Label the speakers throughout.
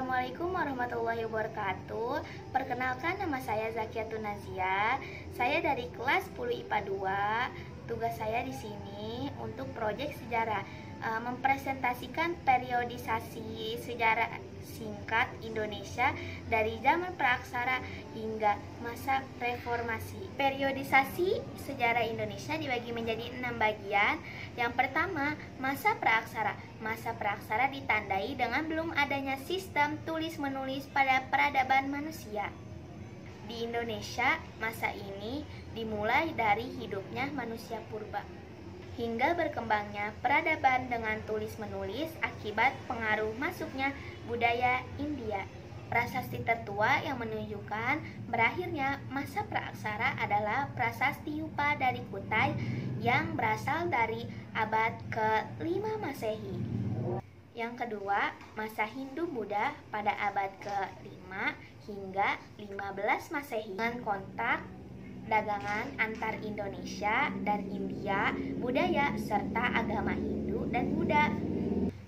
Speaker 1: Assalamualaikum warahmatullahi wabarakatuh. Perkenalkan, nama saya Zakiatun Nazia. Saya dari kelas 10 IPA 2. Tugas saya di sini untuk proyek sejarah, mempresentasikan periodisasi sejarah singkat Indonesia dari zaman praaksara hingga masa reformasi. Periodisasi sejarah Indonesia dibagi menjadi 6 bagian. Yang pertama, masa praaksara. Masa praaksara ditandai dengan belum adanya sistem tulis-menulis pada peradaban manusia. Di Indonesia, masa ini dimulai dari hidupnya manusia purba hingga berkembangnya peradaban dengan tulis-menulis akibat pengaruh masuknya budaya India. Prasasti tertua yang menunjukkan berakhirnya masa praaksara adalah Prasasti Yupa dari Kutai yang berasal dari abad ke-5 Masehi. Yang kedua, masa Hindu-Buddha pada abad ke-5 hingga 15 Masehi dengan kontak dagangan antar Indonesia dan India, budaya serta agama Hindu dan Buddha.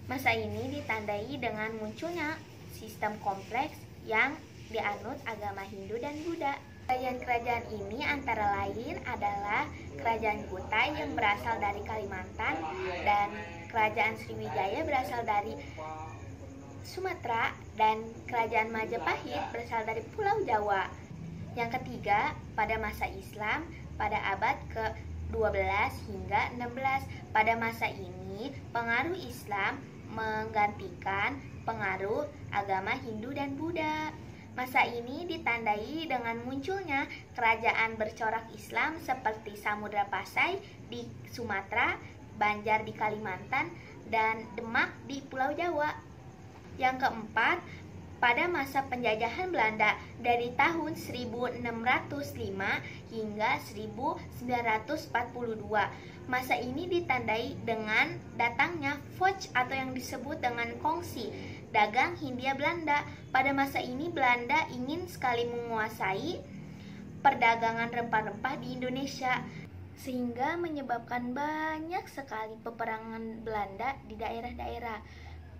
Speaker 1: Masa ini ditandai dengan munculnya sistem kompleks yang dianut agama Hindu dan Buddha. Kerajaan-kerajaan ini antara lain adalah Kerajaan Kutai yang berasal dari Kalimantan dan Kerajaan Sriwijaya berasal dari Sumatera dan Kerajaan Majapahit berasal dari Pulau Jawa. Yang ketiga, pada masa Islam pada abad ke-12 hingga 16. Pada masa ini, pengaruh Islam menggantikan pengaruh agama Hindu dan Buddha. Masa ini ditandai dengan munculnya kerajaan bercorak Islam seperti Samudra Pasai di Sumatera, Banjar di Kalimantan, dan Demak di Pulau Jawa. Yang keempat, pada masa penjajahan Belanda dari tahun 1605 hingga 1942. Masa ini ditandai dengan datangnya Foch atau yang disebut dengan kongsi dagang Hindia Belanda. Pada masa ini Belanda ingin sekali menguasai perdagangan rempah-rempah di Indonesia, sehingga menyebabkan banyak sekali peperangan Belanda di daerah-daerah.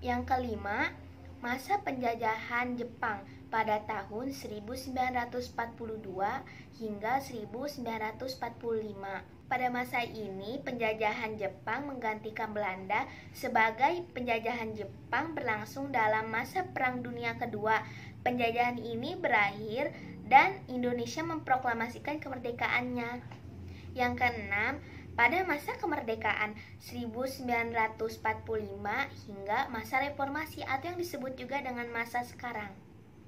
Speaker 1: Yang kelima, masa penjajahan Jepang pada tahun 1942 hingga 1945. Pada masa ini, penjajahan Jepang menggantikan Belanda sebagai penjajahan. Jepang berlangsung dalam masa Perang Dunia Kedua. Penjajahan ini berakhir dan Indonesia memproklamasikan kemerdekaannya. Yang keenam, pada masa kemerdekaan 1945 hingga masa reformasi atau yang disebut juga dengan masa sekarang.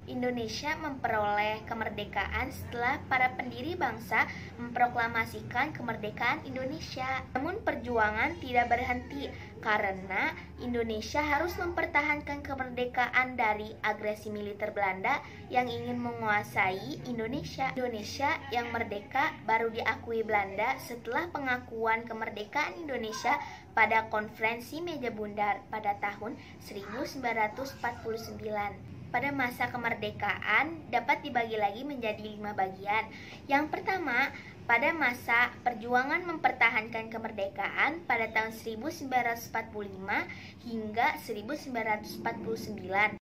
Speaker 1: Indonesia memperoleh kemerdekaan setelah para pendiri bangsa memproklamasikan kemerdekaan Indonesia. Namun perjuangan tidak berhenti karena Indonesia harus mempertahankan kemerdekaan dari agresi militer Belanda yang ingin menguasai Indonesia. Indonesia yang merdeka baru diakui Belanda setelah pengakuan kemerdekaan Indonesia pada Konferensi Meja Bundar pada tahun 1949. Pada masa kemerdekaan dapat dibagi lagi menjadi 5 bagian. Yang pertama, pada masa perjuangan mempertahankan kemerdekaan pada tahun 1945 hingga 1949.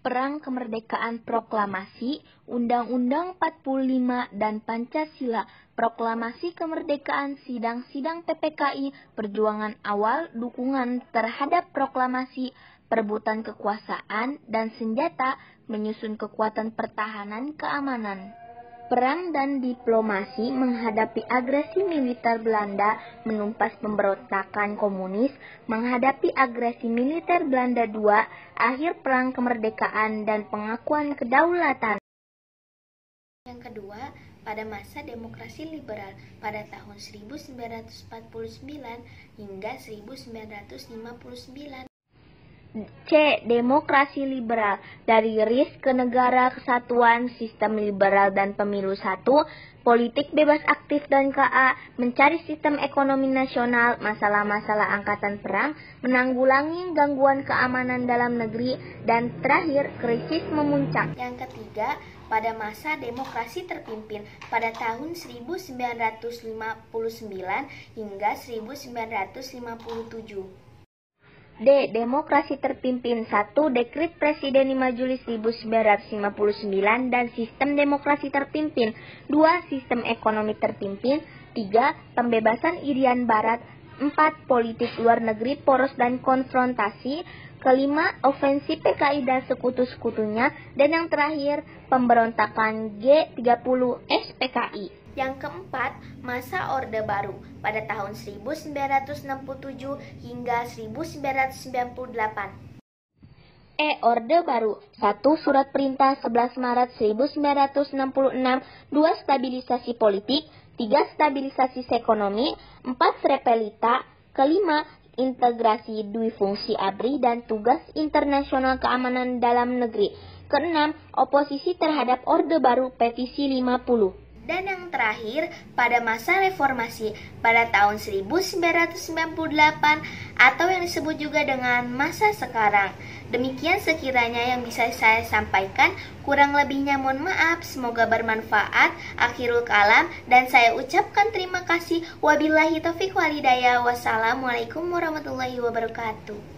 Speaker 1: Perang Kemerdekaan Proklamasi, Undang-Undang 45 dan Pancasila, Proklamasi Kemerdekaan, Sidang-sidang PPKI, perjuangan awal, dukungan terhadap proklamasi, perebutan kekuasaan dan senjata, menyusun kekuatan pertahanan keamanan. Perang dan diplomasi menghadapi agresi militer Belanda, menumpas pemberontakan komunis, menghadapi agresi militer Belanda II, akhir perang kemerdekaan dan pengakuan kedaulatan. Yang kedua, pada masa demokrasi liberal pada tahun 1949 hingga 1959. C. Demokrasi liberal, dari RIS ke negara kesatuan, sistem liberal dan pemilu 1, politik bebas aktif dan KA, mencari sistem ekonomi nasional, masalah-masalah angkatan perang, menanggulangi gangguan keamanan dalam negeri, dan terakhir krisis memuncak. Yang ketiga, pada masa demokrasi terpimpin pada tahun 1959 hingga 1957. D. Demokrasi terpimpin. 1. Dekret Presiden 5 Juli 1959 dan sistem demokrasi terpimpin. 2. Sistem ekonomi terpimpin. 3. Pembebasan Irian Barat. 4. Politik luar negeri poros dan konfrontasi. Kelima, ofensif PKI dan sekutu-sekutunya. Dan yang terakhir, pemberontakan G30S PKI. Yang keempat, masa Orde Baru pada tahun 1967 hingga 1998. Orde Baru. 1. Surat Perintah 11 Maret 1966. 2. Stabilisasi politik. 3. Stabilisasi ekonomi. 4. Repelita. Kelima, integrasi dui fungsi ABRI dan tugas internasional keamanan dalam negeri. Keenam, oposisi terhadap Orde Baru petisi 50. Dan yang terakhir, pada masa reformasi pada tahun 1998 atau yang disebut juga dengan masa sekarang. Demikian sekiranya yang bisa saya sampaikan, kurang lebihnya mohon maaf, semoga bermanfaat. Akhirul kalam, dan saya ucapkan terima kasih. Wabillahi taufiq wal hidayah. Wassalamualaikum warahmatullahi wabarakatuh.